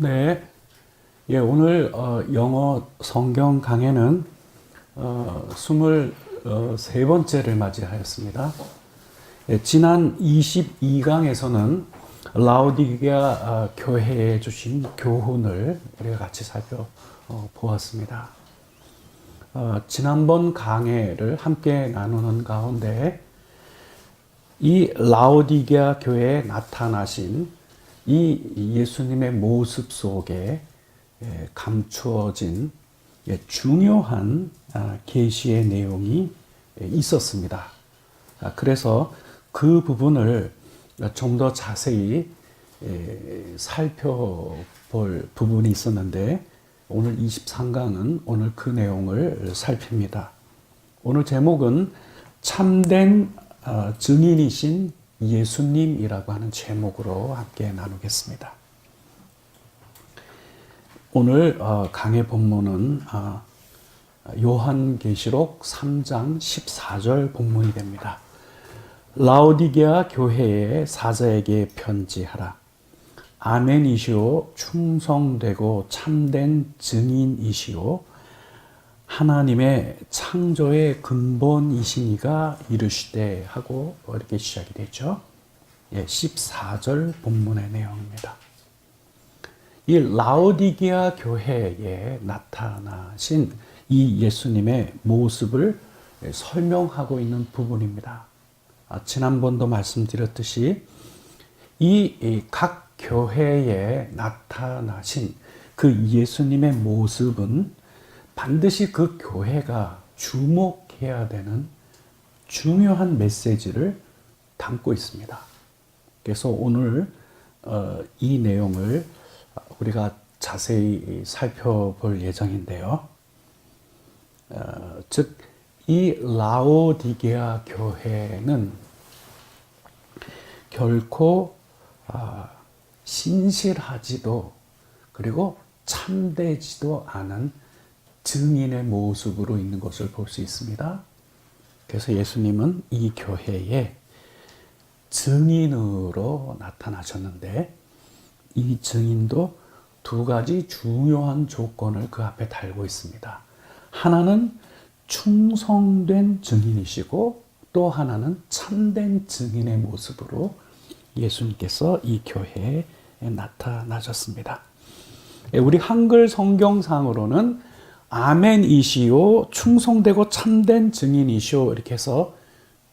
네, 오늘 영어 성경 강해는 23번째를 맞이하였습니다. 지난 22강에서는 라오디게아 교회에 주신 교훈을 우리가 같이 살펴보았습니다. 지난번 강해를 함께 나누는 가운데 이 라오디게아 교회에 나타나신 이 예수님의 모습 속에 감추어진 중요한 계시의 내용이 있었습니다. 그래서 그 부분을 좀 더 자세히 살펴볼 부분이 있었는데 오늘 23강은 오늘 그 내용을 살핍니다. 오늘 제목은 참된 증인이신 예수님이라고 하는 제목으로 함께 나누겠습니다. 오늘 강의 본문은 요한계시록 3장 14절 본문이 됩니다. 라오디게아 교회의 사자에게 편지하라. 아멘이시오 충성되고 참된 증인이시오 하나님의 창조의 근본이시니가 이르시되 하고 이렇게 시작이 되죠. 14절 본문의 내용입니다. 이 라오디게아 교회에 나타나신 이 예수님의 모습을 설명하고 있는 부분입니다. 지난번도 말씀드렸듯이 이 각 교회에 나타나신 그 예수님의 모습은 반드시 그 교회가 주목해야 되는 중요한 메시지를 담고 있습니다. 그래서 오늘 이 내용을 우리가 자세히 살펴볼 예정인데요. 즉, 이 라오디게아 교회는 결코 신실하지도 그리고 참되지도 않은 증인의 모습으로 있는 것을 볼 수 있습니다. 그래서 예수님은 이 교회에 증인으로 나타나셨는데 이 증인도 두 가지 중요한 조건을 그 앞에 달고 있습니다. 하나는 충성된 증인이시고 또 하나는 참된 증인의 모습으로 예수님께서 이 교회에 나타나셨습니다. 우리 한글 성경상으로는 아멘이시오 충성되고 참된 증인이시오 이렇게 해서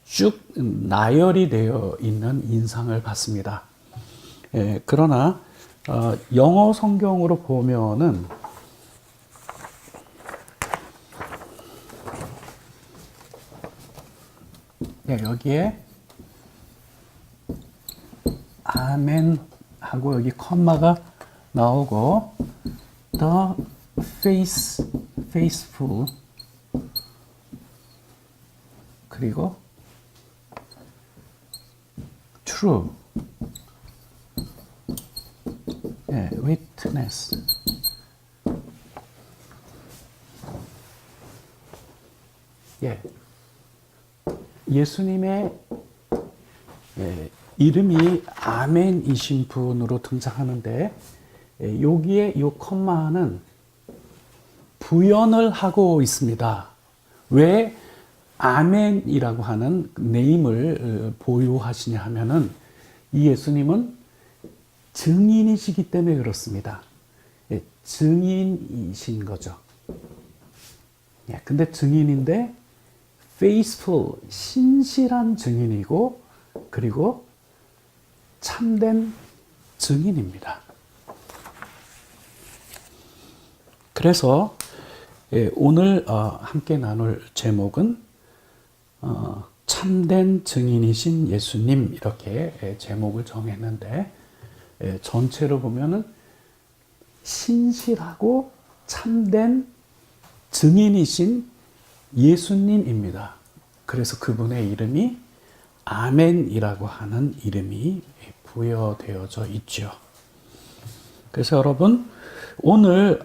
쭉 나열이 되어 있는 인상을 받습니다. 그러나 영어 성경으로 보면은 여기에 아멘 하고 여기 컴마가 나오고 the faithful 그리고 true witness 예수님의 이름이 아멘이신 분으로 등장하는데 여기에 이 컴마는 부연을 하고 있습니다. 왜 아멘이라고 하는 네임을 보유하시냐 하면은 이 예수님은 증인이시기 때문에 그렇습니다. 증인이신 거죠. 근데 증인인데 faithful, 신실한 증인이고 그리고 참된 증인입니다. 그래서 오늘 함께 나눌 제목은 참된 증인이신 예수님 이렇게 제목을 정했는데 전체로 보면은 신실하고 참된 증인이신 예수님입니다. 그래서 그분의 이름이 아멘이라고 하는 이름이 부여되어져 있죠. 그래서 여러분 오늘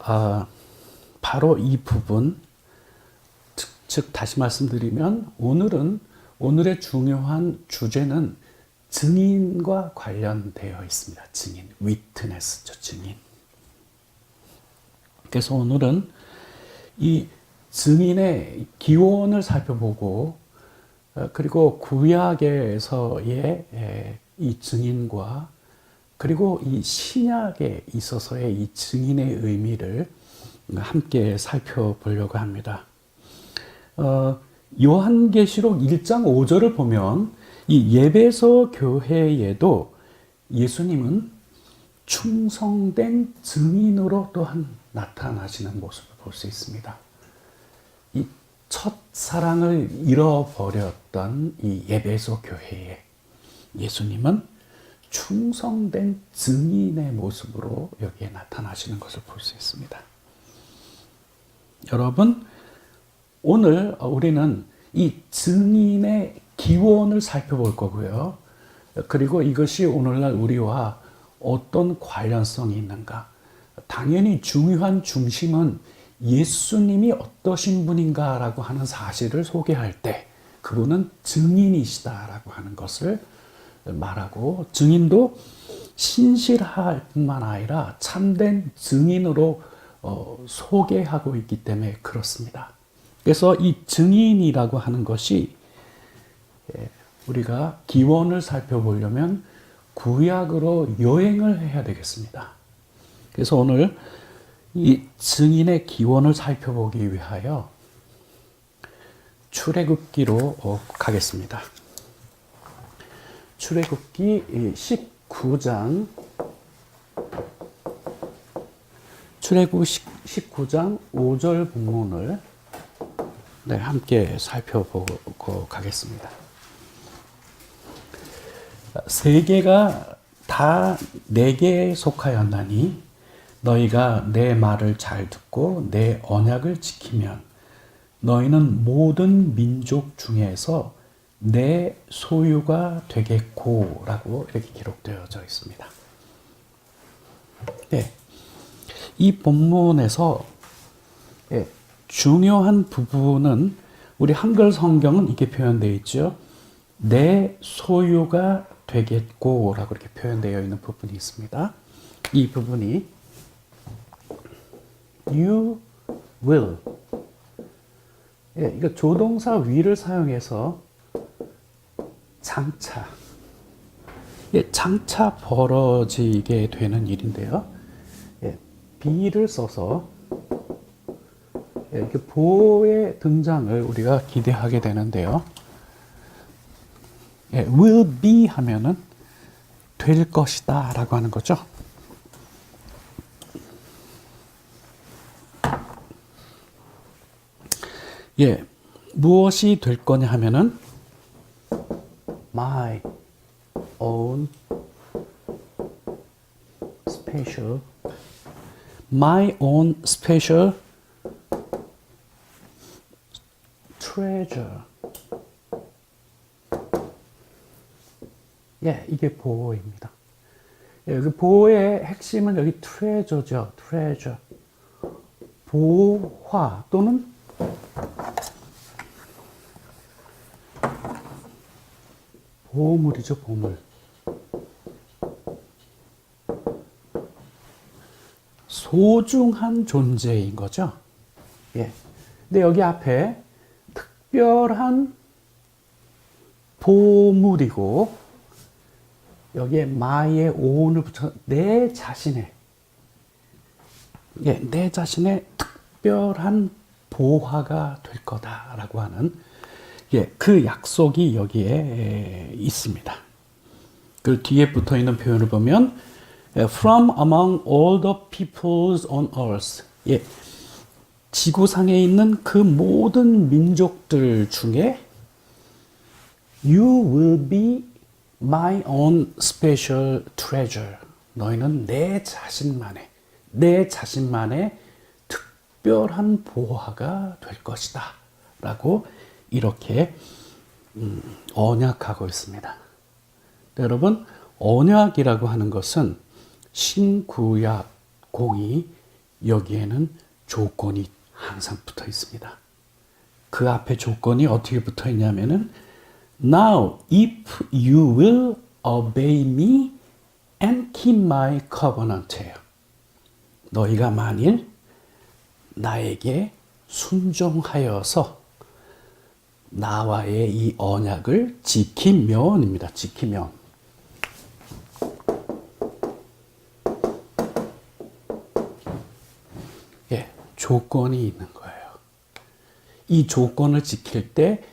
바로 이 부분 즉 다시 말씀드리면 오늘의 중요한 주제는 증인과 관련되어 있습니다. 증인, witness죠, 증인. 그래서 오늘은 이 증인의 기원을 살펴보고 그리고 구약에서의 이 증인과 그리고 이 신약에 있어서의 이 증인의 의미를 함께 살펴보려고 합니다. 요한계시록 1장 5절을 보면 이 예배소 교회에도 예수님은 충성된 증인으로 또한 나타나시는 모습을 볼 수 있습니다. 이 첫사랑을 잃어버렸던 이 에베소 교회에 예수님은 충성된 증인의 모습으로 여기에 나타나시는 것을 볼 수 있습니다. 여러분, 오늘 우리는 이 증인의 기원을 살펴볼 거고요. 그리고 이것이 오늘날 우리와 어떤 관련성이 있는가? 당연히 중요한 중심은 예수님이 어떠신 분인가라고 하는 사실을 소개할 때 그분은 증인이시다라고 하는 것을 말하고, 증인도 신실할 뿐만 아니라 참된 증인으로 소개하고 있기 때문에 그렇습니다. 그래서 이 증인이라고 하는 것이 우리가 기원을 살펴보려면 구약으로 여행을 해야 되겠습니다. 그래서 오늘 이 증인의 기원을 살펴보기 위하여 출애굽기로 가겠습니다. 출애굽기 19장, 출애굽 19장 5절 본문을 함께 살펴보고 가겠습니다. 세계가 다 내게 속하였나니 너희가 내 말을 잘 듣고 내 언약을 지키면 너희는 모든 민족 중에서 내 소유가 되겠고 라고 이렇게 기록되어져 있습니다. 네, 이 본문에서 중요한 부분은 우리 한글 성경은 이렇게 표현되어 있죠. 내 소유가 되겠고 라고 이렇게 표현되어 있는 부분이 있습니다. 이 부분이 You will, 이거 조동사 will을 사용해서 장차, 장차 벌어지게 되는 일인데요. be를 써서 이렇게 보호의 등장을 우리가 기대하게 되는데요. will be 하면은 될 것이다 라고 하는 거죠. 무엇이 될 거냐 하면은 my own special treasure. 이게 보호입니다. 여기 보호의 핵심은 여기 treasure죠. treasure. 보화 또는 보물이죠, 보물. 소중한 존재인 거죠. 근데 여기 앞에 특별한 보물이고 여기에 my의 own을 붙여 내 자신의 특별한 보화가 될 거다라고 하는 그 약속이 여기에 있습니다. 그 뒤에 붙어 있는 표현을 보면 from among all the peoples on earth. 지구상에 있는 그 모든 민족들 중에 you will be my own special treasure. 너희는 내 자신만의 특별한 보화가 될 것이다 라고 이렇게 언약하고 있습니다. 여러분, 언약이라고 하는 것은 신구약 공의, 여기에는 조건이 항상 붙어 있습니다. 그 앞에 조건이 어떻게 붙어 있냐면은 Now if you will obey me and keep my covenant예요. 너희가 만일 나에게 순종하여서 나와의 이 언약을 지키면입니다. 지키면. 예, 조건이 있는 거예요. 이 조건을 지킬 때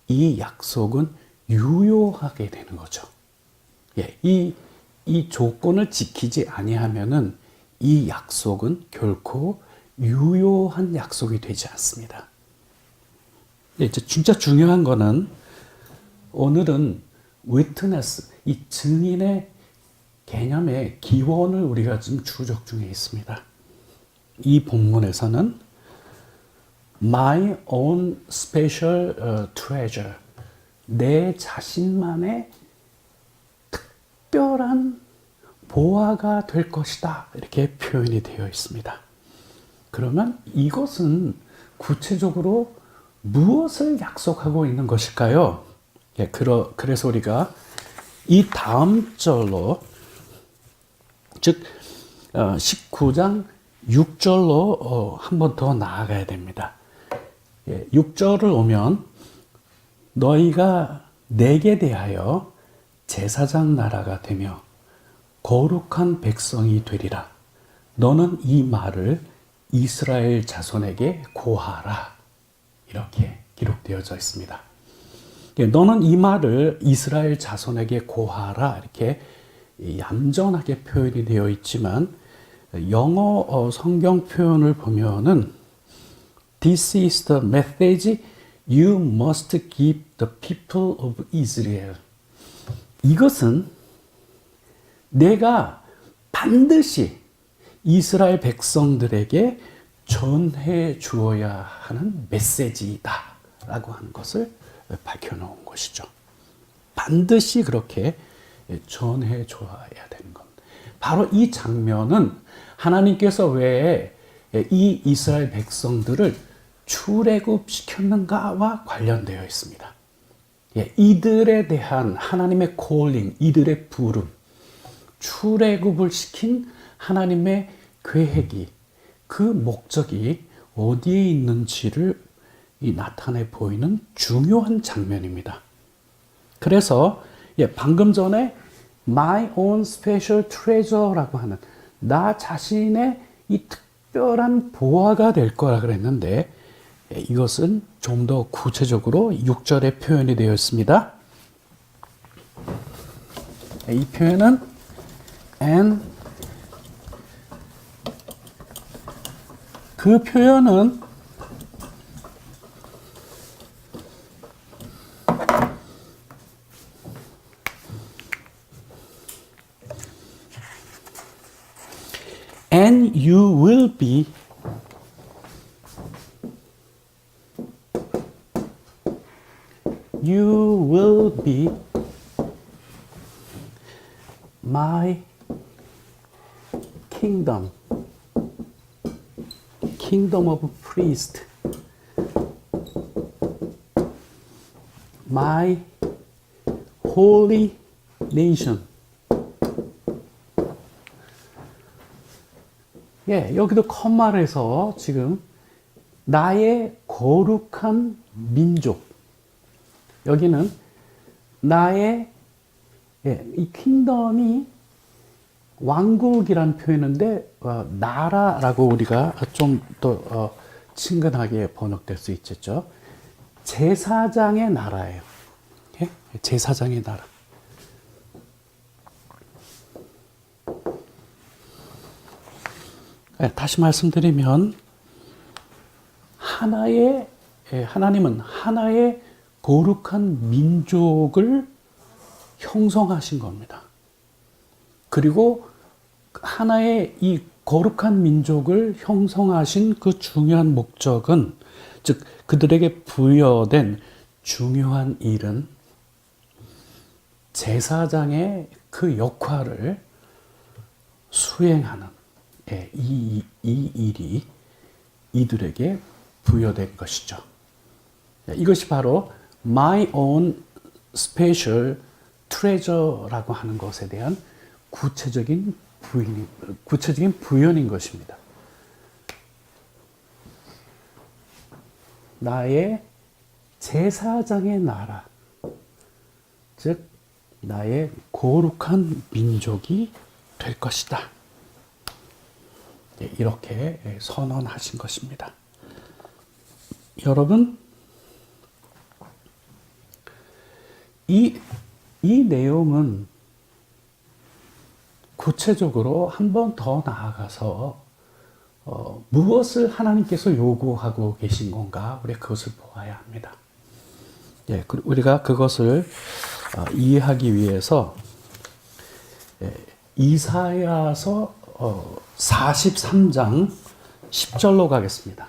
이 약속은 유효하게 되는 거죠. 예, 이 조건을 지키지 아니하면은 이 약속은 결코 유효한 약속이 되지 않습니다. 이제 진짜 중요한 거는 오늘은 witness, 이 증인의 개념의 기원을 우리가 지금 추적 중에 있습니다. 이 본문에서는 my own special treasure, 내 자신만의 특별한 보화가 될 것이다, 이렇게 표현이 되어 있습니다. 그러면 이것은 구체적으로 무엇을 약속하고 있는 것일까요? 예, 그래서 우리가 이 다음 절로, 즉 19장 6절로 한 번 더 나아가야 됩니다. 예, 6절을 오면 너희가 내게 대하여 제사장 나라가 되며 거룩한 백성이 되리라. 너는 이 말을 이스라엘 자손에게 고하라. 이렇게 기록되어져 있습니다. 예, 너는 이 말을 이스라엘 자손에게 고하라. 이렇게 얌전하게 표현이 되어 있지만 영어 성경 표현을 보면은 This is the message you must give the people of Israel. 이것은 내가 반드시 이스라엘 백성들에게 전해 주어야 하는 메시지이다 라고 하는 것을 밝혀놓은 것이죠. 반드시 그렇게 전해 줘야 되는 겁니다. 바로 이 장면은 하나님께서 왜 이 이스라엘 백성들을 출애굽시켰는가와 관련되어 있습니다. 예, 이들에 대한 하나님의 콜링, 이들의 부름, 출애굽을 시킨 하나님의 계획이, 그 목적이 어디에 있는지를 나타내 보이는 중요한 장면입니다. 그래서 방금 전에 my own special treasure라고 하는 나 자신의 이 특별한 보화가 될 거라 그랬는데 이것은 좀 더 구체적으로 6절에 표현이 되어 있습니다. 이 표현은 and, 그 표현은 and you will be my kingdom of priest, my holy nation. 예, 여기도 컴마를 해서 지금 나의 거룩한 민족, 여기는 나의 이 킹덤이 왕국이란 표현인데 나라라고 우리가 좀 더 친근하게 번역될 수 있겠죠. 제사장의 나라예요. 예? 제사장의 나라. 다시 말씀드리면 하나님은 하나의 거룩한 민족을 형성하신 겁니다. 그리고 하나의 이 거룩한 민족을 형성하신 그 중요한 목적은, 즉 그들에게 부여된 중요한 일은 제사장의 그 역할을 수행하는 이 일이 이들에게 부여된 것이죠. 이것이 바로 my own special treasure라고 하는 것에 대한 구체적인 부연인 것입니다. 나의 제사장의 나라, 즉 나의 거룩한 민족이 될 것이다. 이렇게 선언하신 것입니다. 여러분, 이 내용은 구체적으로 한 번 더 나아가서 무엇을 하나님께서 요구하고 계신 건가? 우리가 그것을 보아야 합니다. 우리가 그것을 이해하기 위해서 이사야서 43장 10절로 가겠습니다.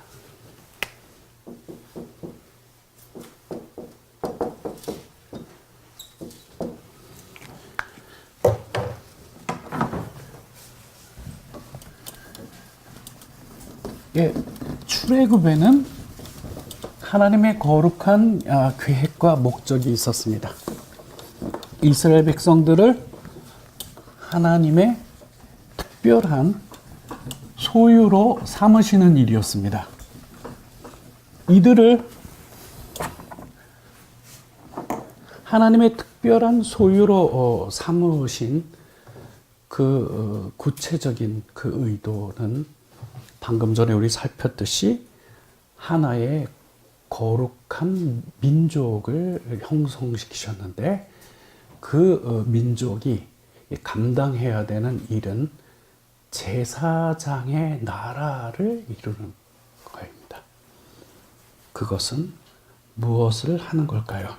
출애굽에는 하나님의 거룩한 계획과 목적이 있었습니다. 이스라엘 백성들을 하나님의 특별한 소유로 삼으시는 일이었습니다. 이들을 하나님의 특별한 소유로 삼으신 그 구체적인 그 의도는 방금 전에 우리 살폈듯이 하나의 거룩한 민족을 형성시키셨는데 그 민족이 감당해야 되는 일은 제사장의 나라를 이루는 것입니다. 그것은 무엇을 하는 걸까요?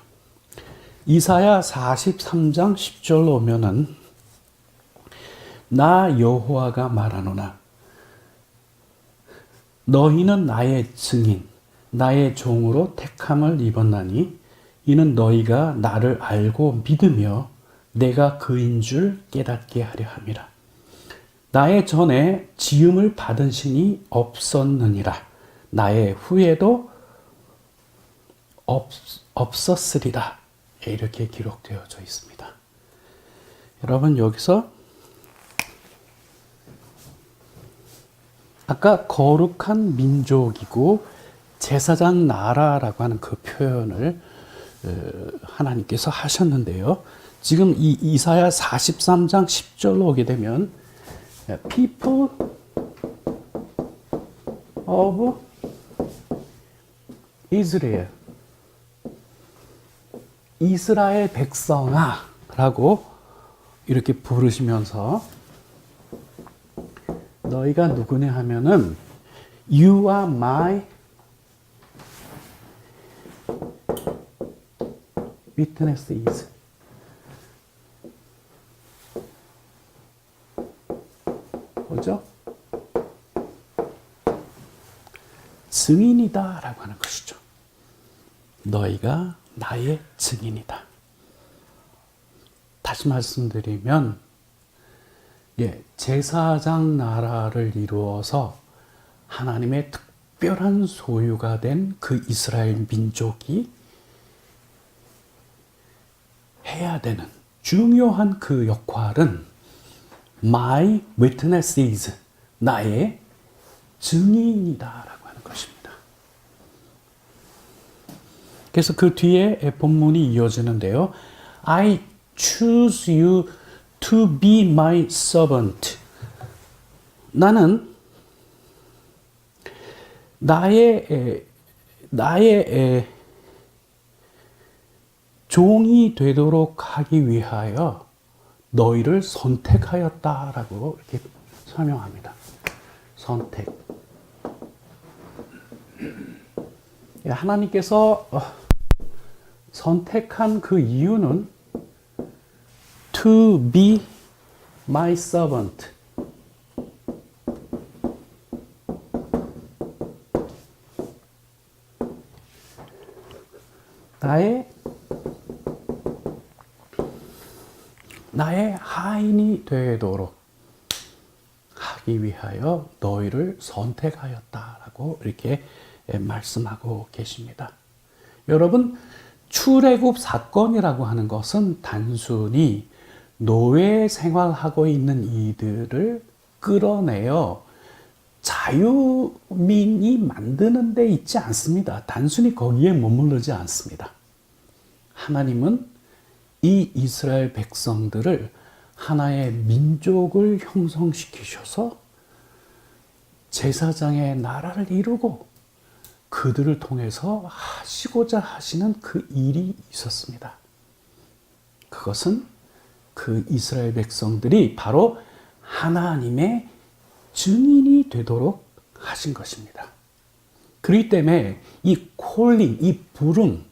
이사야 43장 10절로 오면은 나 여호와가 말하노나 너희는 나의 증인, 나의 종으로 택함을 입었나니 이는 너희가 나를 알고 믿으며 내가 그인 줄 깨닫게 하려 함이라. 나의 전에 지음을 받은 신이 없었느니라. 나의 후에도 없었으리라. 이렇게 기록되어져 있습니다. 여러분, 여기서 아까 거룩한 민족이고 제사장 나라라고 하는 그 표현을 하나님께서 하셨는데요. 지금 이 이사야 43장 10절로 오게 되면 People of Israel, 이스라엘 백성아 라고 이렇게 부르시면서 너희가 누구냐 하면은 You are my witnesses. 뭐죠? 증인이다 라고 하는 것이죠. 너희가 나의 증인이다. 다시 말씀드리면 제사장 나라를 이루어서 하나님의 특별한 소유가 된 그 이스라엘 민족이 해야 되는 중요한 그 역할은 My witnesses, 나의 증인이다라고 하는 것입니다. 그래서 그 뒤에 본문이 이어지는데요. I choose you to be my servant. 나는 나의 종이 되도록 하기 위하여 너희를 선택하였다라고 이렇게 설명합니다. 선택. 하나님께서 선택한 그 이유는 to be my servant. 나의 하인이 되도록 하기 위하여 너희를 선택하였다라고 이렇게 말씀하고 계십니다. 여러분, 출애굽 사건이라고 하는 것은 단순히 노예 생활하고 있는 이들을 끌어내어 자유민이 만드는 데 있지 않습니다. 단순히 거기에 머무르지 않습니다. 하나님은 이 이스라엘 백성들을 하나의 민족을 형성시키셔서 제사장의 나라를 이루고 그들을 통해서 하시고자 하시는 그 일이 있었습니다. 그것은 그 이스라엘 백성들이 바로 하나님의 증인이 되도록 하신 것입니다. 그렇기 때문에 이 콜링, 이 부름,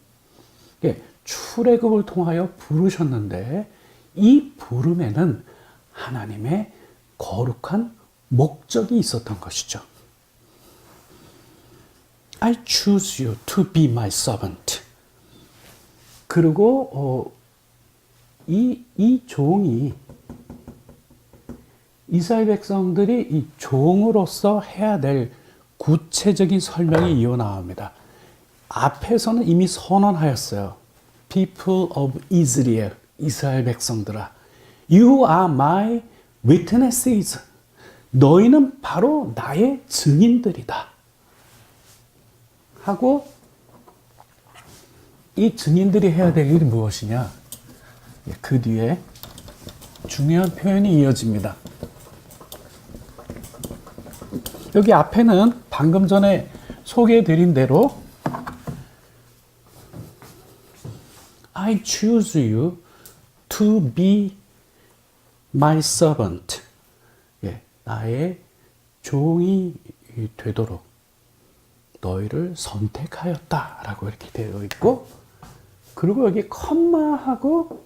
출애굽을 통하여 부르셨는데 이 부름에는 하나님의 거룩한 목적이 있었던 것이죠. I choose you to be my servant. 그리고 이 종이 이스라엘 백성들이 이 종으로서 해야 될 구체적인 설명이 이어나옵니다. 앞에서는 이미 선언하였어요. People of Israel, 이스라엘 백성들아, You are my witnesses. 너희는 바로 나의 증인들이다. 하고 이 증인들이 해야 될 일이 무엇이냐? 그 뒤에 중요한 표현이 이어집니다. 여기 앞에는 방금 전에 소개해드린 대로 I choose you to be my servant. 나의 종이 되도록 너희를 선택하였다라고 이렇게 되어 있고, 그리고 여기 컴마하고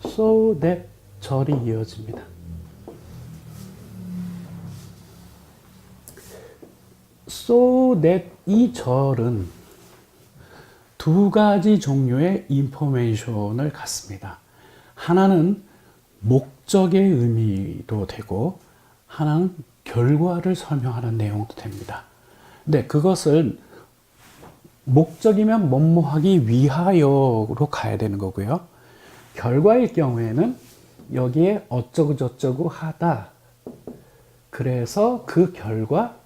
so that 절이 이어집니다. so that 이 절은 두 가지 종류의 인포메이션을 갖습니다. 하나는 목적의 의미도 되고 하나는 결과를 설명하는 내용도 됩니다. 근데 그것을 목적이면 뭐뭐하기 위하여로 가야 되는 거고요. 결과일 경우에는 여기에 어쩌고 저쩌고 하다. 그래서 그 결과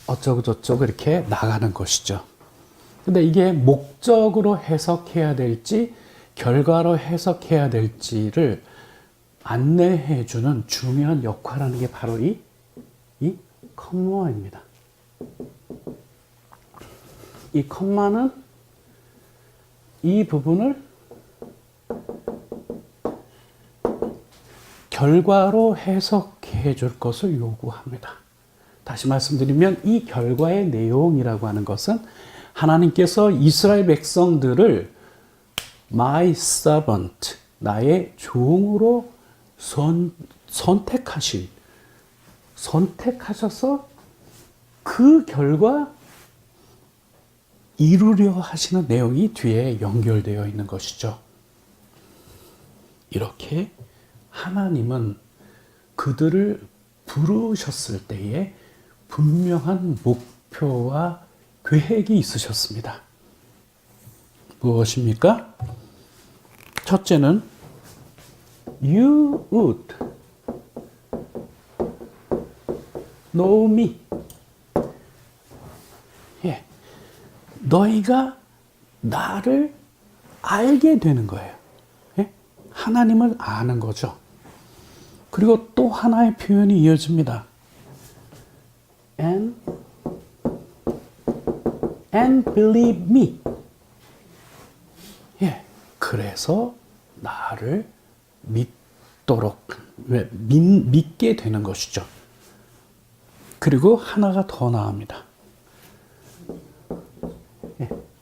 어쩌고 저쩌고 이렇게 나가는 것이죠. 근데 이게 목적으로 해석해야 될지 결과로 해석해야 될지를 안내해 주는 중요한 역할하는 게 바로 이 컴마입니다. 이 컴마는 이 부분을 결과로 해석해 줄 것을 요구합니다. 다시 말씀드리면 이 결과의 내용이라고 하는 것은 하나님께서 이스라엘 백성들을 my servant, 나의 종으로 선택하셔서 그 결과 이루려 하시는 내용이 뒤에 연결되어 있는 것이죠. 이렇게 하나님은 그들을 부르셨을 때에 분명한 목표와 계획이 있으셨습니다. 무엇입니까? 첫째는 You would know me. 너희가 나를 알게 되는 거예요. 하나님을 아는 거죠. 그리고 또 하나의 표현이 이어집니다. And believe me. 그래서 나를 믿게 되는 것이죠. 그리고 하나가 더 나옵니다.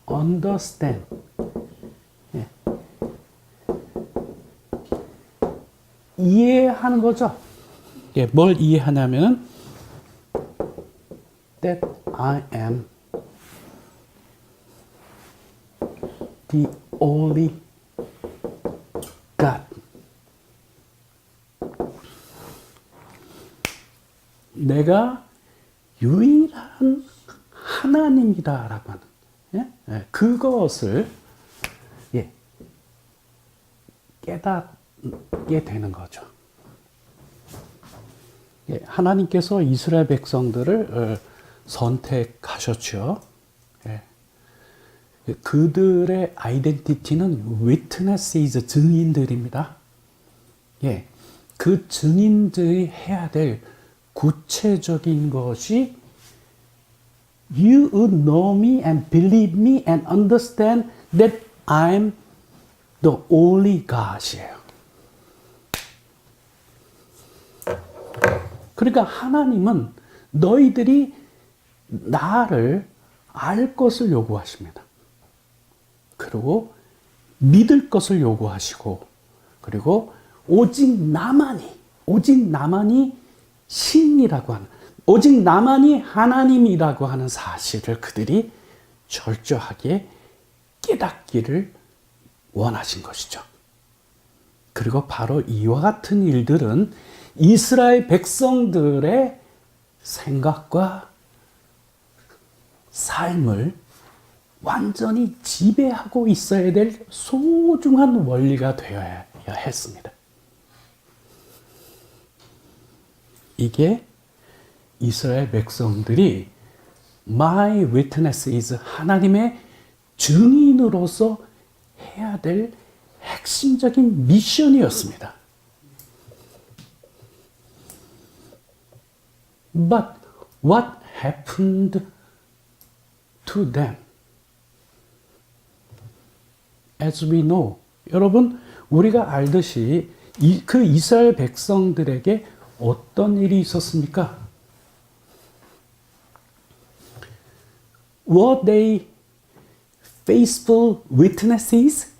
understand. 이해하는 거죠. 뭘 이해하냐면 that I am the only God. 내가 유일한 하나님이다라고 하는 그것을 깨닫게 되는 거죠. 예, 하나님께서 이스라엘 백성들을 선택하셨죠. 예. 그들의 아이덴티티는 witnesses, 증인들입니다. 예, 그 증인들이 해야 될 구체적인 것이 You know me and believe me and understand that I'm the only God이에요. 그러니까 하나님은 너희들이 나를 알 것을 요구하십니다. 그리고 믿을 것을 요구하시고, 그리고 오직 나만이 신이라고 하는, 오직 나만이 하나님이라고 하는 사실을 그들이 철저하게 깨닫기를 원하신 것이죠. 그리고 바로 이와 같은 일들은 이스라엘 백성들의 생각과 삶을 완전히 지배하고 있어야 될 소중한 원리가 되어야 했습니다. 이게 이스라엘 백성들이 My witnesses, 하나님의 증인으로서 해야 될 핵심적인 미션이었습니다. But what happened to them? As we know, 여러분, 우리가 알듯이 그 이스라엘 백성들에게 어떤 일이 있었습니까? Were they faithful witnesses?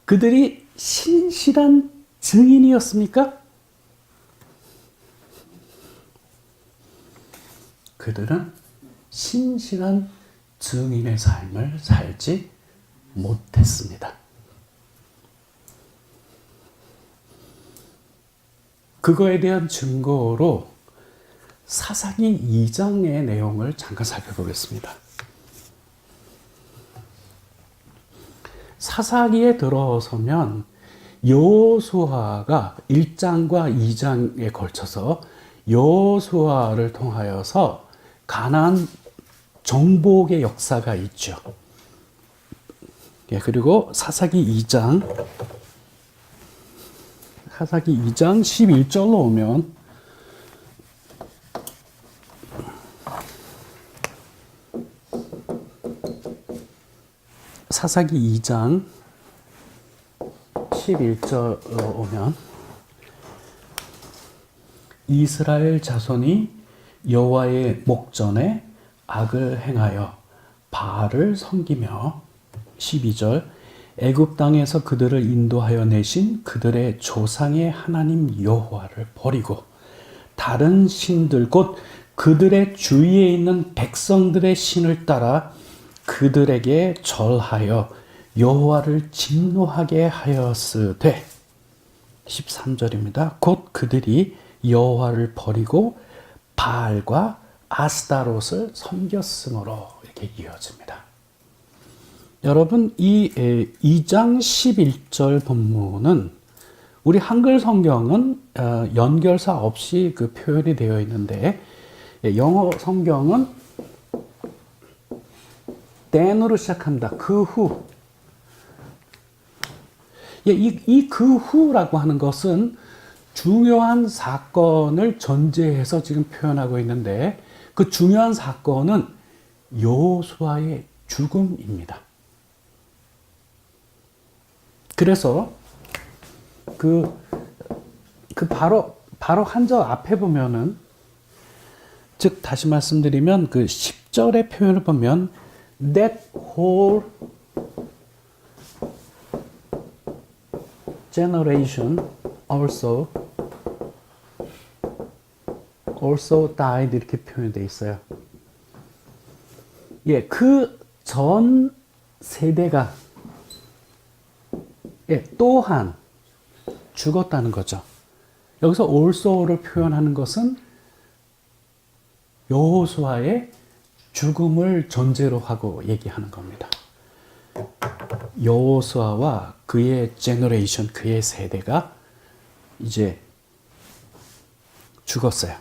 그들이 신실한 증인이었습니까? 그들은 신실한 증인의 삶을 살지 못했습니다. 그거에 대한 증거로 사사기 2장의 내용을 잠깐 살펴보겠습니다. 사사기에 들어서면 여호수아가 1장과 2장에 걸쳐서 여호수아를 통하여서 가나안 정복의 역사가 있죠. 예, 그리고 사사기 2장 11절로 오면 사사기 2장 11절로 오면 이스라엘 자손이 여호와의 목전에 악을 행하여 바알을 섬기며 12절 애굽 땅에서 그들을 인도하여 내신 그들의 조상의 하나님 여호와를 버리고 다른 신들 곧 그들의 주위에 있는 백성들의 신을 따라 그들에게 절하여 여호와를 진노하게 하였으되 13절입니다. 곧 그들이 여호와를 버리고 바알과 아스타롯을 섬겼으므로 이렇게 이어집니다. 여러분, 이 2장 11절 본문은 우리 한글 성경은 연결사 없이 그 표현이 되어 있는데 영어 성경은 then으로 시작합니다. 그 후. 이 그 후라고 하는 것은 중요한 사건을 전제해서 지금 표현하고 있는데 그 중요한 사건은 여호수아의 죽음입니다. 그래서 바로 한 절 앞에 보면은 즉 다시 말씀드리면 그 10절의 표현을 보면 that whole generation also died 이렇게 표현되어 있어요. 예, 그 전 세대가 또한 죽었다는 거죠. 여기서 also를 표현하는 것은 여호수아의 죽음을 전제로 하고 얘기하는 겁니다. 여호수아와 그의 제너레이션, 그의 세대가 이제 죽었어요.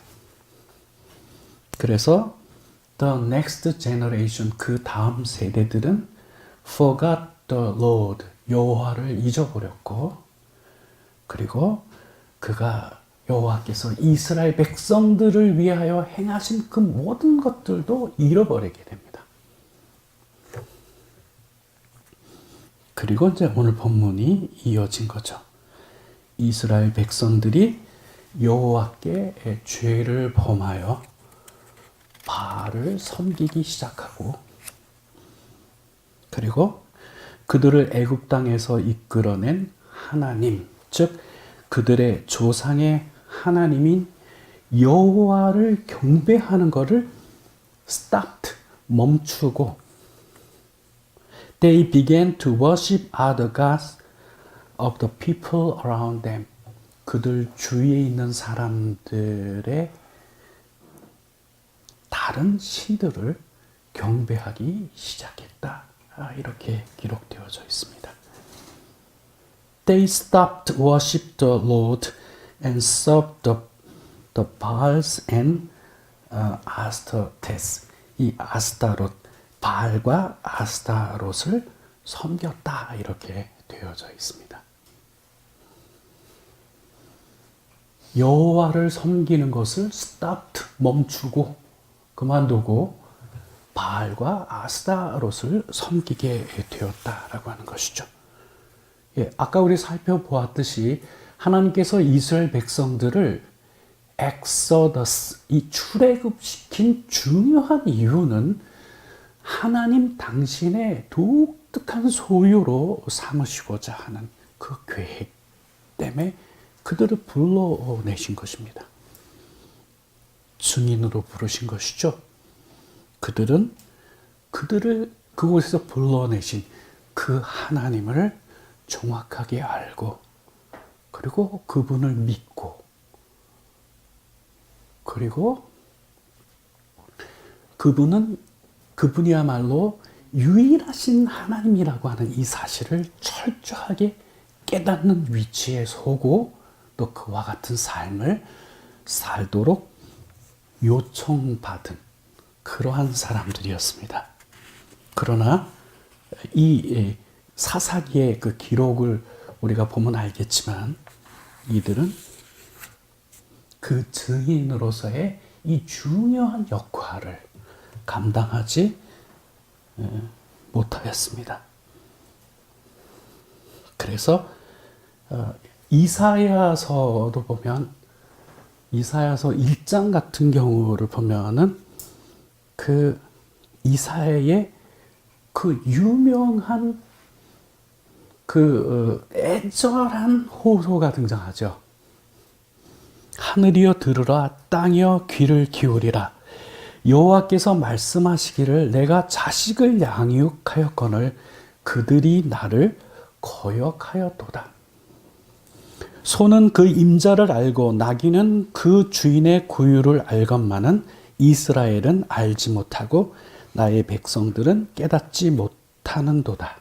그래서 the next generation, 그 다음 세대들은 forgot the Lord, 여호와를 잊어버렸고, 그리고 그가 여호와께서 이스라엘 백성들을 위하여 행하신 그 모든 것들도 잃어버리게 됩니다. 그리고 이제 오늘 본문이 이어진 거죠. 이스라엘 백성들이 여호와께 죄를 범하여 바알을 섬기기 시작하고, 그리고 그들을 애굽 땅에서 이끌어낸 하나님, 즉 그들의 조상의 하나님인 여호와를 경배하는 것을 stopped, 멈추고, they began to worship other gods of the people around them. 그들 주위에 있는 사람들의 다른 신들을 경배하기 시작했다. 이렇게 기록되어져 있습니다. They stopped worship the Lord and served the Baals and Astartes. 이 아스타롯, 바알과 아스타롯을 섬겼다. 이렇게 되어져 있습니다. 여호와를 섬기는 것을 stopped, 멈추고 그만두고 바알과 아스타롯을 섬기게 되었다라고 하는 것이죠. 예, 아까 우리 살펴보았듯이 하나님께서 이스라엘 백성들을 엑소더스, 이 출애굽시킨 중요한 이유는 하나님 당신의 독특한 소유로 삼으시고자 하는 그 계획 때문에 그들을 불러내신 것입니다. 증인으로 부르신 것이죠. 그들은 그들을 그곳에서 불러내신 그 하나님을 정확하게 알고, 그리고 그분을 믿고, 그리고 그분이야말로 유일하신 하나님이라고 하는 이 사실을 철저하게 깨닫는 위치에 서고, 또 그와 같은 삶을 살도록 요청받은 그러한 사람들이었습니다. 그러나 이 사사기의 그 기록을 우리가 보면 알겠지만, 이들은 그 증인으로서의 이 중요한 역할을 감당하지 못하였습니다. 그래서 이사야서도 보면, 이사야서 1장 같은 경우를 보면은 그 이사야의 그 유명한 그 애절한 호소가 등장하죠. 하늘이여 들으라, 땅이여 귀를 기울이라. 여호와께서 말씀하시기를 내가 자식을 양육하였거늘 그들이 나를 거역하였도다. 소는 그 임자를 알고 나귀는 그 주인의 구유를 알건만은 이스라엘은 알지 못하고 나의 백성들은 깨닫지 못하는도다.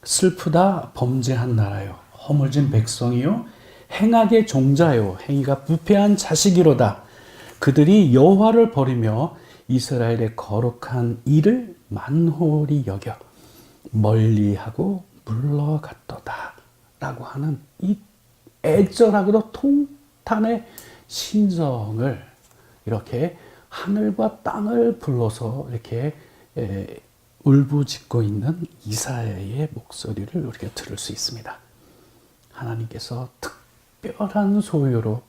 슬프다 범죄한 나라요, 허물진 백성이요, 행악의 종자요, 행위가 부패한 자식이로다. 그들이 여호와를 버리며 이스라엘의 거룩한 일을 만홀히 여겨 멀리하고 물러갔도다. 라고 하는 이 애절하고도 통탄의 심정을 이렇게 하늘과 땅을 불러서 이렇게 울부짖고 있는 이사야의 목소리를 우리가 들을 수 있습니다. 하나님께서 특별한 소유로,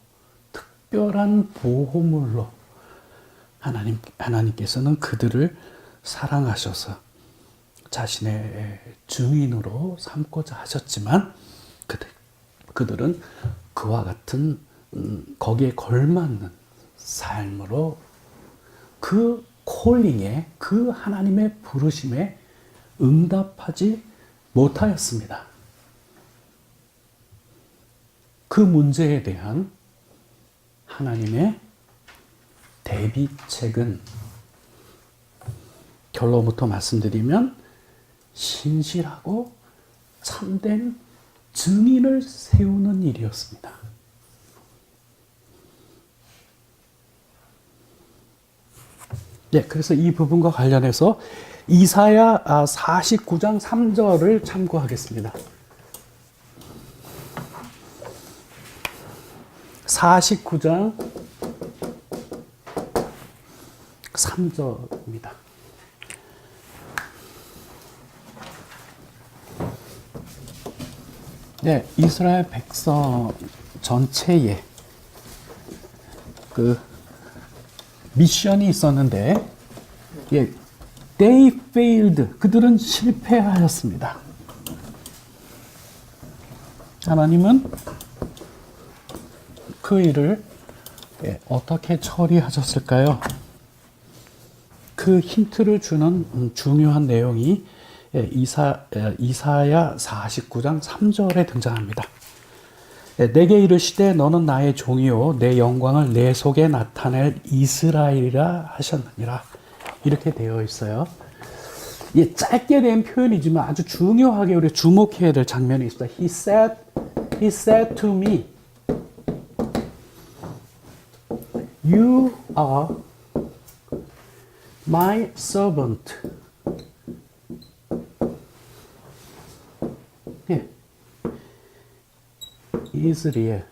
특별한 보호물로 하나님께서는 그들을 사랑하셔서 자신의 증인으로 삼고자 하셨지만, 그들은 그와 같은 거기에 걸맞는 삶으로 그 콜링에, 그 하나님의 부르심에 응답하지 못하였습니다. 그 문제에 대한 하나님의 대비책은 결론부터 말씀드리면 신실하고 참된 증인을 세우는 일이었습니다. 예, 그래서 이 부분과 관련해서 이사야 49장 3절을 참고하겠습니다. 49장 3절입니다. 네, 이스라엘 백성 전체에 그 미션이 있었는데, 예, they failed. 그들은 실패하였습니다. 하나님은 그 일을 어떻게 처리하셨을까요? 그 힌트를 주는 중요한 내용이 이사야 49장 3절에 등장합니다. 내게 이르시되 너는 나의 종이요 내 영광을 내 속에 나타낼 이스라엘이라 하셨느니라. 이렇게 되어 있어요. 예, 짧게 된 표현이지만 아주 중요하게 우리 주목해야 될 장면이 있습니다. He said to me, You are my servant. 예. 이스라엘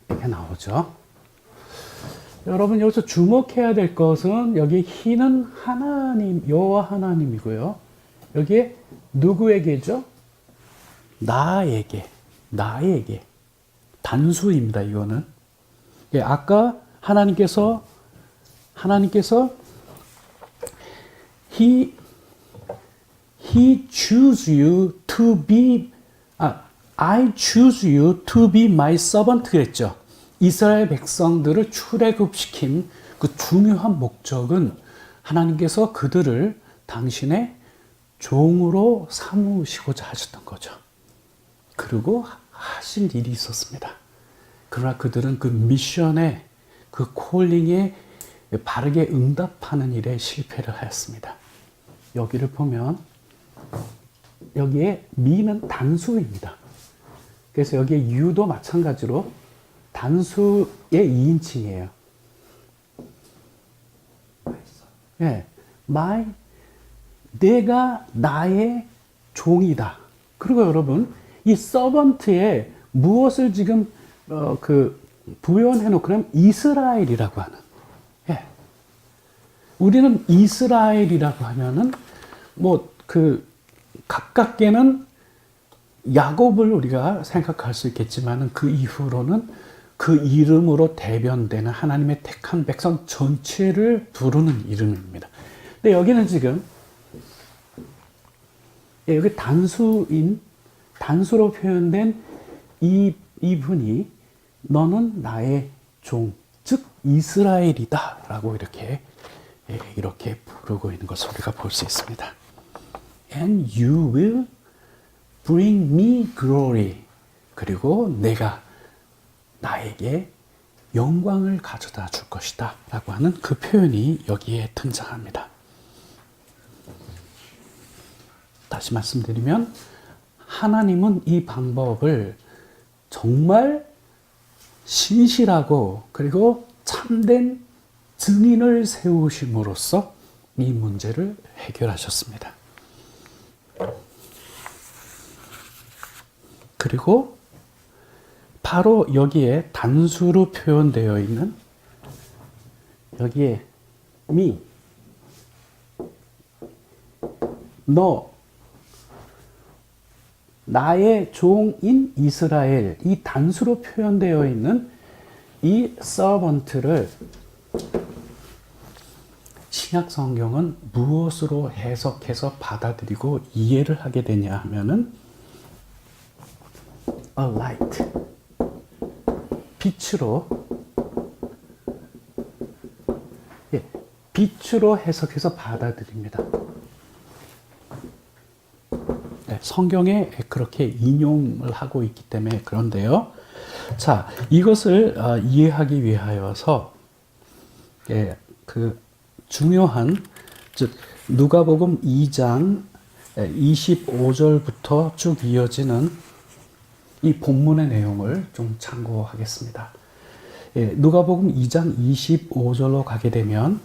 이렇게 나오죠. 여러분 여기서 주목해야 될 것은 여기 he는 하나님, 여호와 하나님이고요. 여기에 누구에게죠? 나에게 단수입니다. 이거는. 예, 아까 하나님께서 He choose you to be I choose you to be my servant 그랬죠. 이스라엘 백성들을 출애굽시킨 그 중요한 목적은 하나님께서 그들을 당신의 종으로 삼으시고자 하셨던 거죠. 그리고 하실 일이 있었습니다. 그러나 그들은 그 미션에, 그 콜링에 바르게 응답하는 일에 실패를 하였습니다. 여기를 보면 여기에 미는 단수입니다. 그래서 여기에 유도 마찬가지로 단수의 2인칭이에요. 예, 내가 나의 종이다. 그리고 여러분, 이 서번트에 무엇을 지금 부연해 놓고 이스라엘이라고 하는. 예. 우리는 이스라엘이라고 하면은 가깝게는 야곱을 우리가 생각할 수 있겠지만은 그 이후로는 그 이름으로 대변되는 하나님의 택한 백성 전체를 부르는 이름입니다. 근데 여기는 지금 여기 단수로 표현된 이분이 너는 나의 종, 즉 이스라엘이다 라고 이렇게 부르고 있는 것을 우리가 볼 수 있습니다. And you will bring me glory. 그리고 내가 나에게 영광을 가져다 줄 것이다 라고 하는 그 표현이 여기에 등장합니다. 다시 말씀드리면 하나님은 이 방법을 정말 신실하고 그리고 참된 증인을 세우심으로써 이 문제를 해결하셨습니다. 그리고 바로 여기에 단수로 표현되어 있는 여기에 me, 너, 나의 종인 이스라엘, 이 단수로 표현되어 있는 이 서번트를 신약 성경은 무엇으로 해석해서 받아들이고 이해를 하게 되냐 하면은 a light, 빛으로 해석해서 받아들입니다. 네, 성경에 그렇게 인용을 하고 있기 때문에 그런데요. 자, 이것을 이해하기 위하여서 그 중요한 즉 누가복음 2장 25절부터 쭉 이어지는 이 본문의 내용을 좀 참고하겠습니다. 누가복음 2장 25절로 가게 되면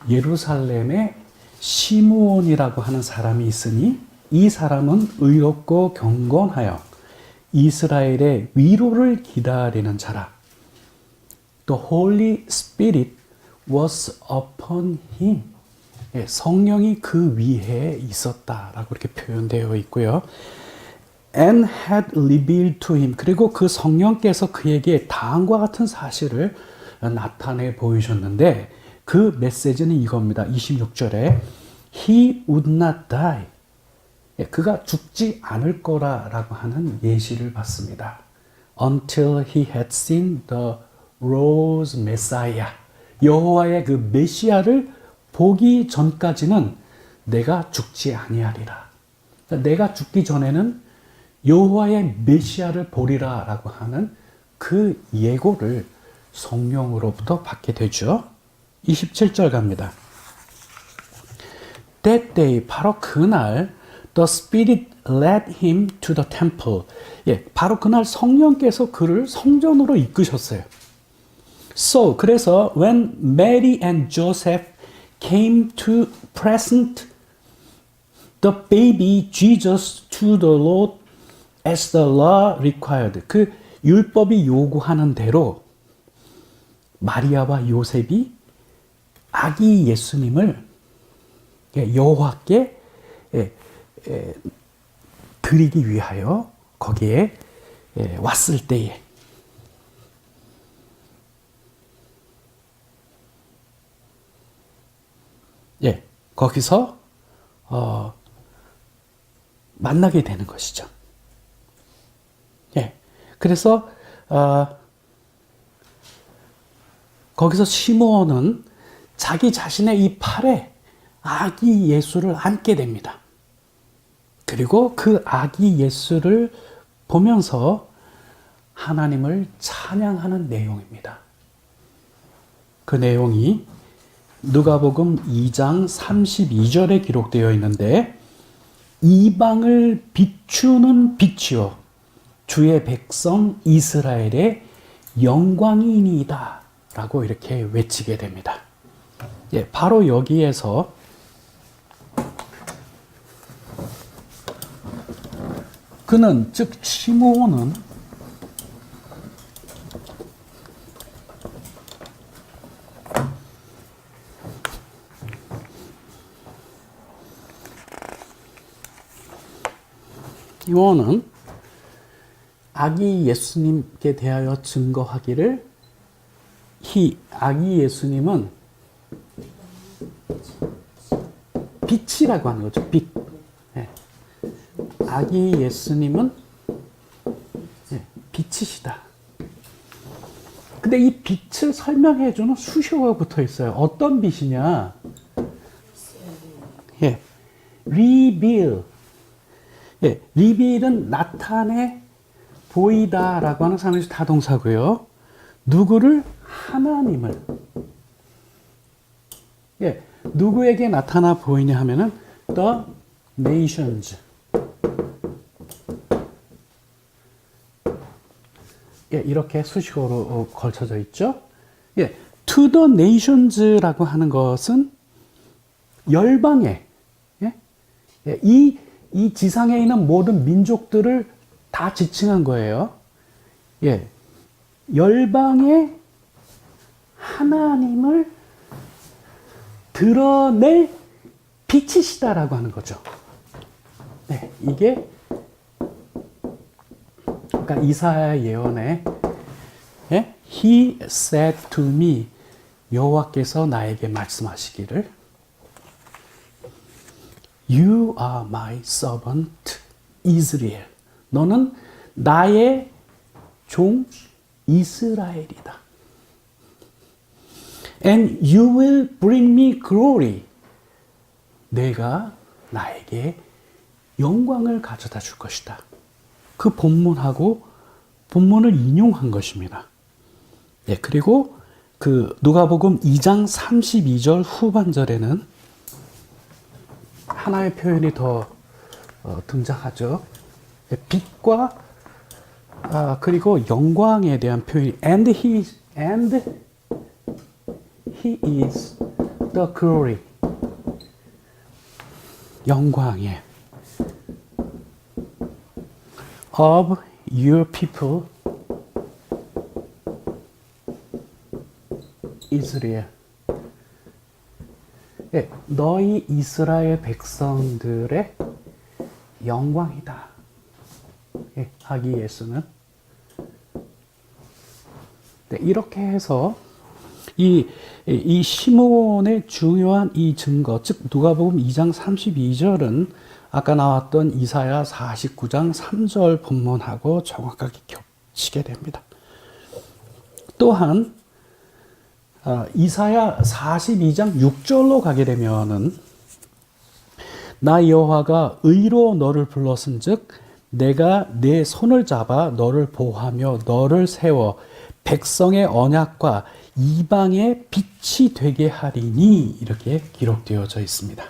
예루살렘에 시므온이라고 하는 사람이 있으니 이 사람은 의롭고 경건하여 이스라엘의 위로를 기다리는 자라. The Holy Spirit was upon him. 예, 성령이 그 위에 있었다라고 이렇게 표현되어 있고요. And had revealed to him. 그리고 그 성령께서 그에게 다음과 같은 사실을 나타내 보이셨는데 그 메시지는 이겁니다. 26절에 He would not die. 예, 그가 죽지 않을 거라라고 하는 예시를 받습니다. Until he had seen the rose Messiah. 여호와의 그 메시아를 보기 전까지는 내가 죽지 아니하리라. 그러니까 내가 죽기 전에는 여호와의 메시아를 보리라라고 하는 그 예고를 성령으로부터 받게 되죠. 27절 갑니다. That day, 바로 그날 The Spirit led him to the temple. 예, 바로 그날 성령께서 그를 성전으로 이끄셨어요. So, 그래서 when Mary and Joseph came to present the baby Jesus to the Lord as the law required. 그 율법이 요구하는 대로 마리아와 요셉이 아기 예수님을 여호와께 드리기 위하여 거기에 왔을 때에 거기서 만나게 되는 것이죠. 그래서 거기서 시므온은 자기 자신의 이 팔에 아기 예수를 안게 됩니다. 그리고 그 아기 예수를 보면서 하나님을 찬양하는 내용입니다. 그 내용이 누가복음 2장 32절에 기록되어 있는데 이방을 비추는 빛이요 주의 백성 이스라엘의 영광이니이다 라고 이렇게 외치게 됩니다. 바로 여기에서 그는 즉 시므온은 아기 예수님께 대하여 증거하기를 아기 예수님은 빛이라고 하는 거죠. 빛. 아기 예수님은 빛이시다. 근데 이 빛을 설명해 주는 수식어가 붙어 있어요. 어떤 빛이냐? reveal. reveal은 나타내 보이다라고 하는 상황에서 타동사고요. 누구를? 하나님을. 누구에게 나타나 보이냐 하면은 the nations. 이렇게 수식어로 걸쳐져 있죠. to the nations라고 하는 것은 열방에 이 지상에 있는 모든 민족들을 다 지칭한 거예요. 열방의 하나님을 드러낼 빛이시다라고 하는 거죠. 이게 그러니까 이사야 예언에 He said to me 여호와께서 나에게 말씀하시기를 You are my servant Israel. 너는 나의 종 이스라엘이다. And you will bring me glory. 내가 나에게 영광을 가져다 줄 것이다. 그 본문을 인용한 것입니다. 그리고 그 누가복음 2장 32절 후반절에는 하나의 표현이 더 등장하죠. 빛과 그리고 영광에 대한 표현이 and he is the glory. 영광의 of your people Israel. 예, 너희 이스라엘 백성들의 영광이다. 예, 아기 예수는. 네, 이렇게 해서 이 시몬의 중요한 이 증거, 즉 누가복음 2장 32절은 아까 나왔던 이사야 49장 3절 본문하고 정확하게 겹치게 됩니다. 또한 이사야 42장 6절로 가게 되면은 나 여호와가 의로 너를 불렀은즉 내가 내 손을 잡아 너를 보호하며 너를 세워 백성의 언약과 이방의 빛이 되게 하리니 이렇게 기록되어져 있습니다.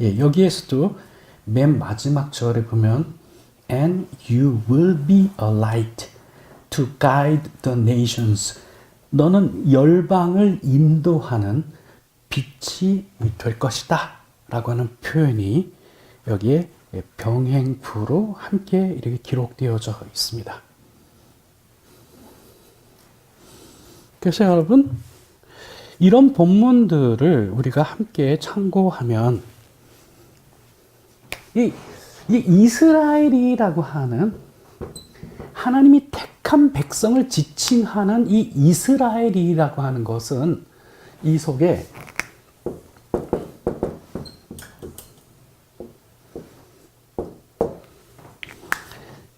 예, 여기에서도 맨 마지막 절에 보면 And you will be a light to guide the nations. 너는 열방을 인도하는 빛이 될 것이다 라고 하는 표현이 여기에 병행부로 함께 이렇게 기록되어져 있습니다. 그래서 여러분, 이런 본문들을 우리가 함께 참고하면 이 이스라엘이라고 하는 하나님이 택한 백성을 지칭하는 이 이스라엘이라고 하는 것은 이 속에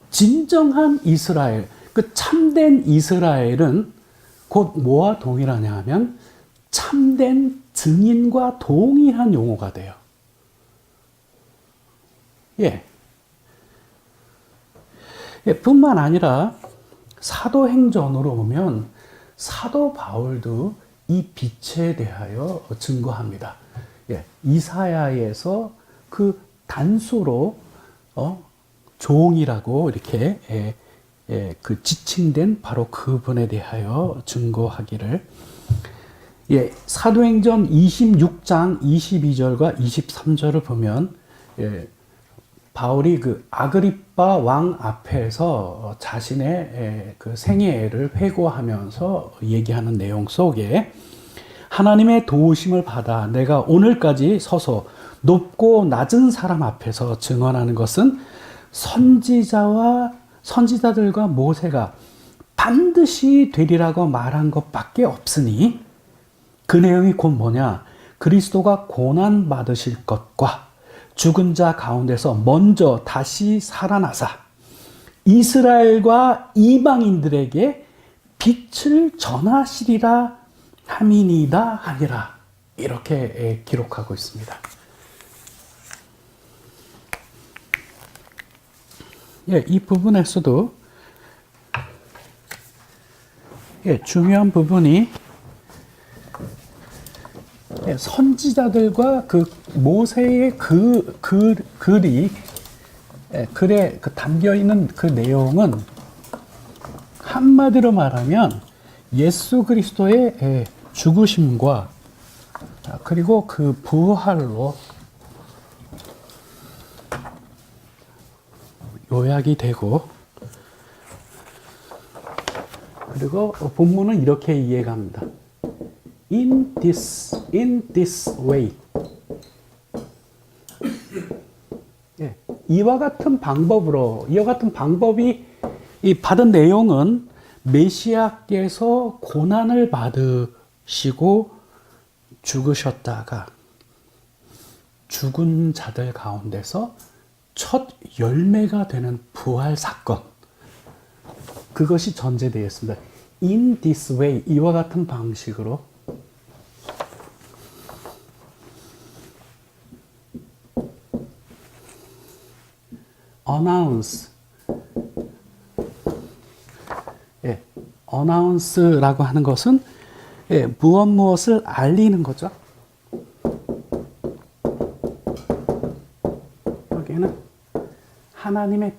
진정한 이스라엘, 그 참된 이스라엘은 곧 뭐와 동일하냐 하면 참된 증인과 동일한 용어가 돼요. 예. 뿐만 아니라 사도행전으로 보면 사도 바울도 이 빛에 대하여 증거합니다. 예. 이사야에서 그 단수로 종이라고 이렇게 그 지칭된 바로 그분에 대하여 증거하기를 사도행전 26장 22절과 23절을 보면 바울이 그 아그리빠 왕 앞에서 자신의 그 생애를 회고하면서 얘기하는 내용 속에 하나님의 도우심을 받아 내가 오늘까지 서서 높고 낮은 사람 앞에서 증언하는 것은 선지자들과 모세가 반드시 되리라고 말한 것밖에 없으니 그 내용이 곧 뭐냐? 그리스도가 고난 받으실 것과 죽은 자 가운데서 먼저 다시 살아나사 이스라엘과 이방인들에게 빛을 전하시리라 함이니이다 하니라. 이렇게 기록하고 있습니다. 이 부분에서도 중요한 부분이 선지자들과 그 모세의 글에 그 담겨 있는 그 내용은 한마디로 말하면 예수 그리스도의 죽으심과 그리고 그 부활로 요약이 되고, 그리고 본문은 이렇게 이해합니다. In this way. 이와 같은 방법이 이 받은 내용은 메시아께서 고난을 받으시고 죽으셨다가 죽은 자들 가운데서 첫 열매가 되는 부활 사건, 그것이 전제되어 있습니다. In this way, 이와 같은 방식으로 announce라고 하는 것은 무엇을 알리는 거죠. 여기는 하나님의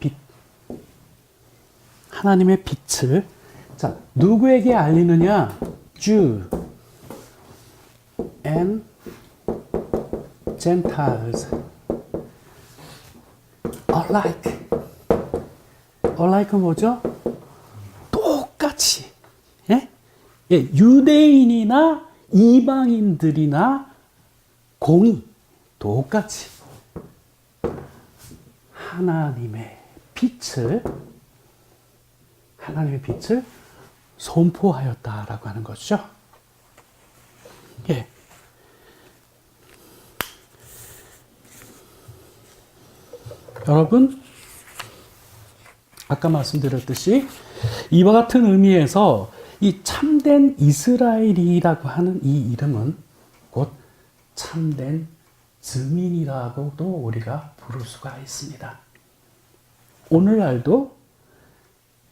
빛을 누구에게 알리느냐? Jew and Gentiles alike. alike는 뭐죠? 똑같이. 예? 예, 유대인이나 이방인들이나 공이 똑같이 하나님의 빛을 선포하였다라고 하는 것이죠. 예. 여러분, 아까 말씀드렸듯이 이와 같은 의미에서 이 참된 이스라엘이라고 하는 이 이름은 곧 참된 증인이라고도 우리가 부를 수가 있습니다. 오늘날도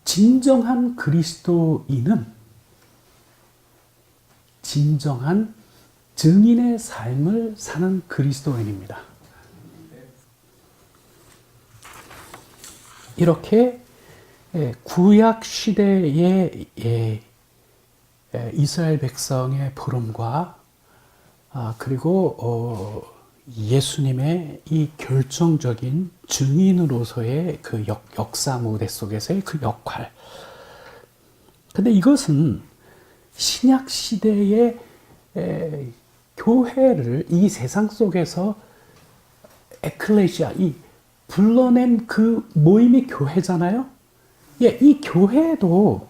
진정한 그리스도인은 진정한 증인의 삶을 사는 그리스도인입니다. 이렇게 구약 시대의 이스라엘 백성의 부름과 그리고 예수님의 이 결정적인 증인으로서의 그 역사 무대 속에서의 그 역할. 근데 이것은 신약 시대의 교회를 이 세상 속에서 에클레시아, 이 불러낸 그 모임이 교회잖아요. 예, 이 교회도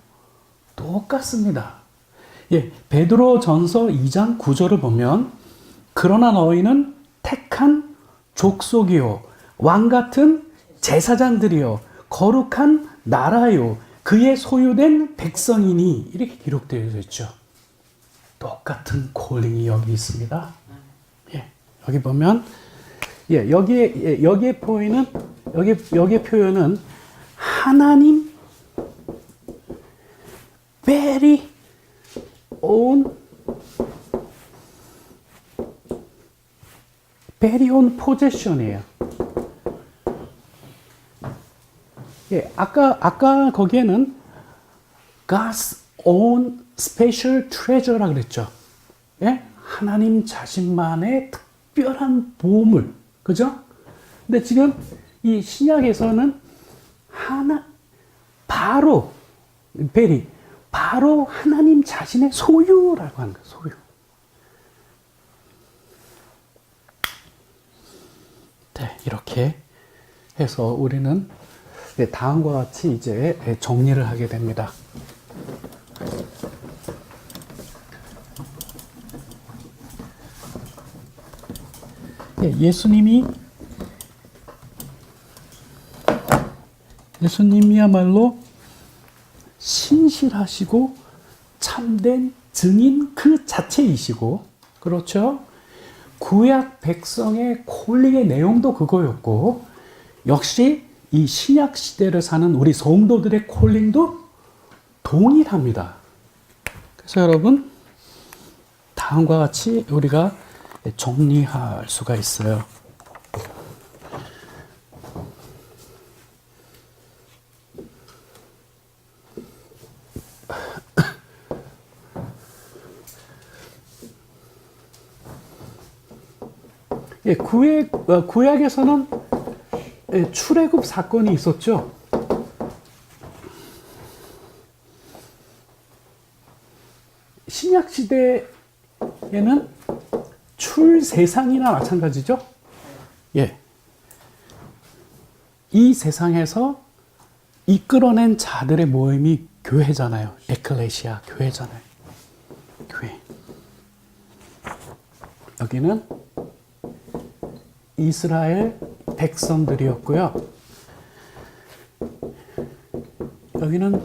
똑같습니다. 예, 베드로전서 2장 9절을 보면 그러나 너희는 택한 족속이요 왕 같은 제사장들이요 거룩한 나라요 그의 소유된 백성이니 이렇게 기록되어 있죠. 똑같은 콜링이 여기 있습니다. 예, 여기 보면 예, 여기에 보이는 여기 표현은 하나님 very own possession이에요. 예, 아까 거기에는 God's own special treasure라 그랬죠. 예, 하나님 자신만의 특별한 보물, 그죠? 근데 지금 이 신약에서는 바로 하나님 자신의 소유라고 하는 거예요. 소유. 네, 이렇게 해서 우리는 다음과 같이 이제 정리를 하게 됩니다. 예수님이야말로 신실하시고 참된 증인 그 자체이시고, 그렇죠? 구약 백성의 콜링의 내용도 그거였고, 역시 이 신약 시대를 사는 우리 성도들의 콜링도 동일합니다. 그래서 여러분, 다음과 같이 우리가 정리할 수가 있어요. 예, 구약에서는 출애굽 사건이 있었죠. 신약 시대에는 출세상이나 마찬가지죠. 예, 이 세상에서 이끌어낸 자들의 모임이 교회잖아요. 에클레시아 교회잖아요. 교회. 여기는 이스라엘 백성들이었고요. 여기는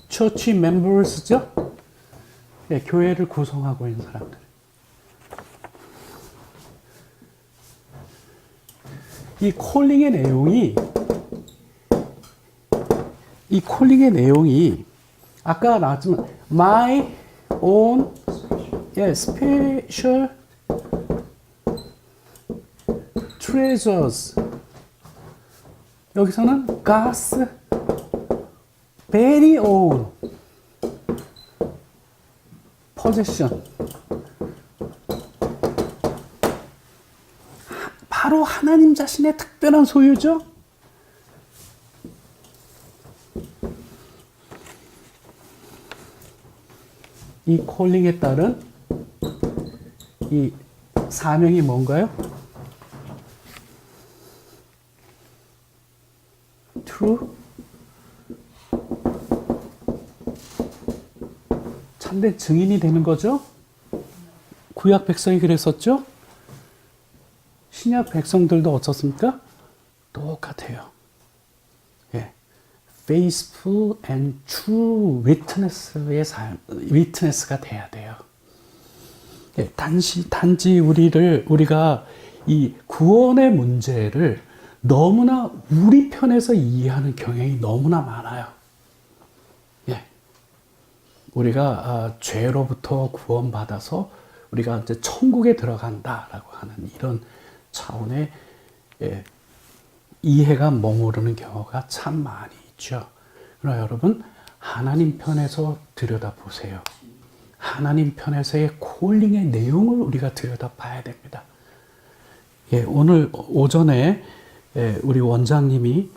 처치 멤버스죠. 네, 교회를 구성하고 있는 사람들. 이 콜링의 내용이 아까 나왔지만 my own special treasures. 여기서는 God's very own possession. 바로 하나님 자신의 특별한 소유죠. 이 콜링에 따른 이 사명이 뭔가요? True, 참된 증인이 되는 거죠. 구약 백성이 그랬었죠. 신약 백성들도 어떻습니까? 똑같아요. 예. faithful and true witness의 삶, witness가 돼야 돼요. 예, 단지 우리가 이 구원의 문제를 너무나 우리 편에서 이해하는 경향이 너무나 많아요. 예. 우리가 죄로부터 구원받아서 우리가 이제 천국에 들어간다라고 하는 이런 차원의 이해가 머무르는 경우가 참 많이 있죠. 그러나 여러분, 하나님 편에서 들여다보세요. 하나님 편에서의 콜링의 내용을 우리가 들여다봐야 됩니다. 예, 오늘 오전에 우리 원장님이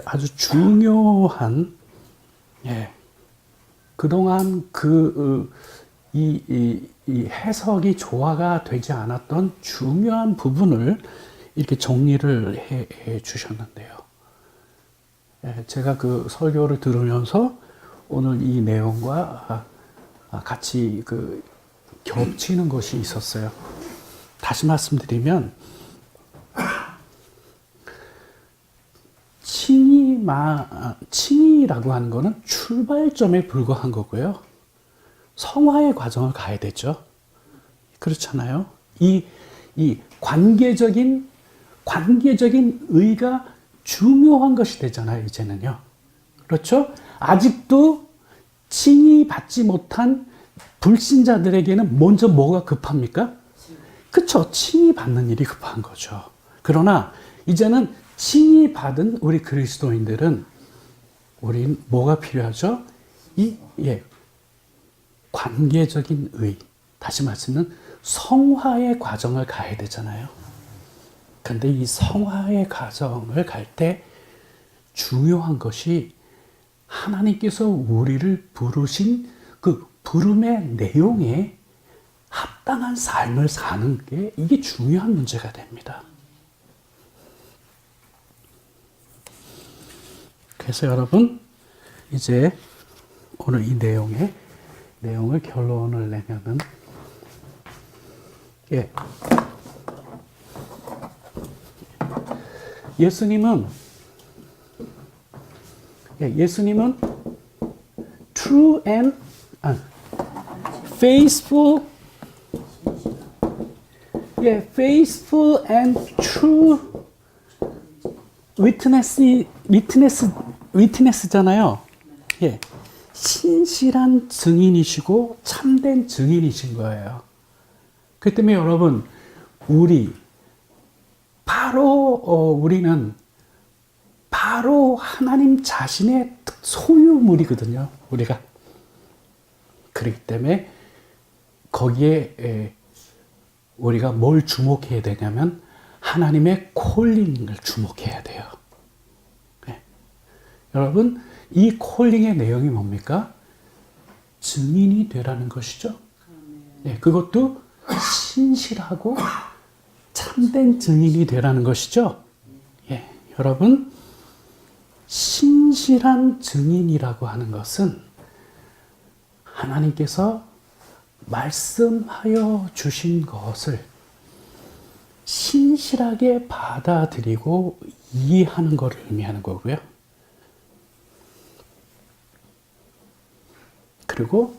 아주 중요한 그동안 이 해석이 조화가 되지 않았던 중요한 부분을 이렇게 정리를 해 주셨는데요. 제가 그 설교를 들으면서 오늘 이 내용과 같이 겹치는 것이 있었어요. 다시 말씀드리면, 칭의라고 하는 것은 출발점에 불과한 거고요. 성화의 과정을 가야 되죠. 그렇잖아요. 이 관계적인 의가 중요한 것이 되잖아요, 이제는요. 그렇죠? 아직도 칭의받지 못한 불신자들에게는 먼저 뭐가 급합니까? 그렇죠. 칭의받는 일이 급한 거죠. 그러나 이제는 칭의받은 우리 그리스도인들은 우린 뭐가 필요하죠? 관계적인 의, 다시 말씀은 성화의 과정을 가야 되잖아요. 근데 이 성화의 과정을 갈 때 중요한 것이 하나님께서 우리를 부르신 그 부름의 내용에 합당한 삶을 사는 게 이게 중요한 문제가 됩니다. 그래서 여러분, 이제 오늘 이 내용을 결론을 내면은, 예수님은 true and faithful and true witness잖아요. 신실한 증인이시고 참된 증인이신 거예요. 그 때문에 여러분, 우리는 바로 하나님 자신의 소유물이거든요. 우리가. 그렇기 때문에 거기에 우리가 뭘 주목해야 되냐면 하나님의 콜링을 주목해야 돼요. 여러분, 이 콜링의 내용이 뭡니까? 증인이 되라는 것이죠. 그것도 신실하고 참된 증인이 되라는 것이죠. 여러분, 신실한 증인이라고 하는 것은 하나님께서 말씀하여 주신 것을 신실하게 받아들이고 이해하는 것을 의미하는 거고요. 그리고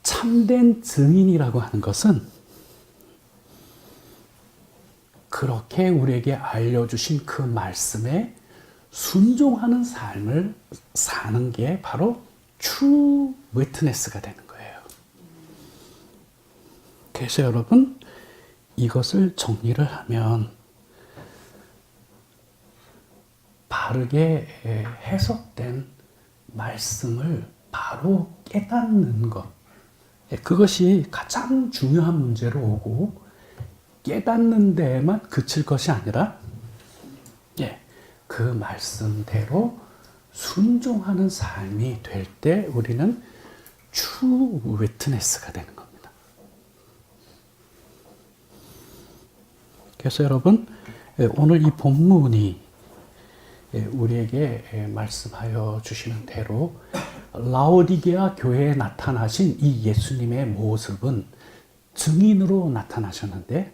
참된 증인이라고 하는 것은 그렇게 우리에게 알려주신 그 말씀에 순종하는 삶을 사는 게 바로 true witness가 되는 거예요. 그래서 여러분, 이것을 정리를 하면 바르게 해석된 말씀을 바로 깨닫는 것, 그것이 가장 중요한 문제로 오고 깨닫는 데에만 그칠 것이 아니라 예, 그 말씀대로 순종하는 삶이 될 때 우리는 true witness가 되는 겁니다. 그래서 여러분 오늘 이 본문이 우리에게 말씀하여 주시는 대로 라오디게아 교회에 나타나신 이 예수님의 모습은 증인으로 나타나셨는데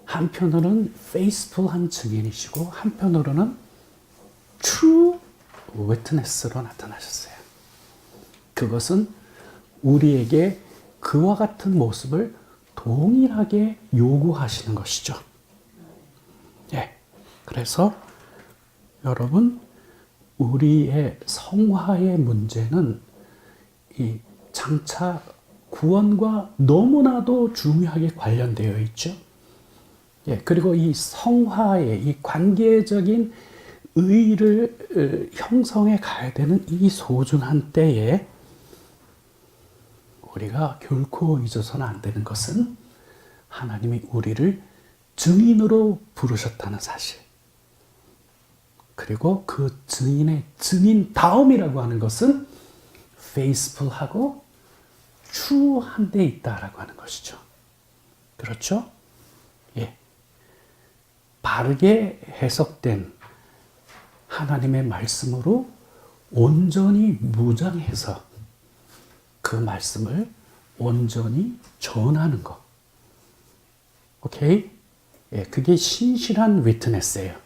한편으로는 faithful한 증인이시고 한편으로는 true witness로 나타나셨어요. 그것은 우리에게 그와 같은 모습을 동일하게 요구하시는 것이죠. 예. 그래서 여러분, 우리의 성화의 문제는 이 장차 구원과 너무나도 중요하게 관련되어 있죠. 예, 그리고 이 성화의 이 관계적인 의의를 형성해 가야 되는 이 소중한 때에 우리가 결코 잊어서는 안 되는 것은 하나님이 우리를 증인으로 부르셨다는 사실. 그리고 그 증인의 증인다움이라고 하는 것은 faithful하고 true한 데 있다라고 하는 것이죠. 그렇죠? 예. 바르게 해석된 하나님의 말씀으로 온전히 무장해서 그 말씀을 온전히 전하는 것. 오케이? 예, 그게 신실한 위트네스예요.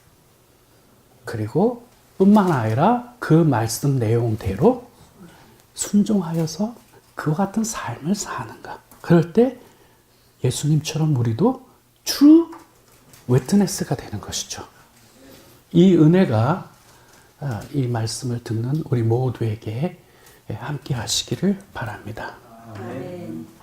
그리고 뿐만 아니라 그 말씀 내용대로 순종하여서 그와 같은 삶을 사는가. 그럴 때 예수님처럼 우리도 true witness가 되는 것이죠. 이 은혜가 이 말씀을 듣는 우리 모두에게 함께 하시기를 바랍니다. 아멘.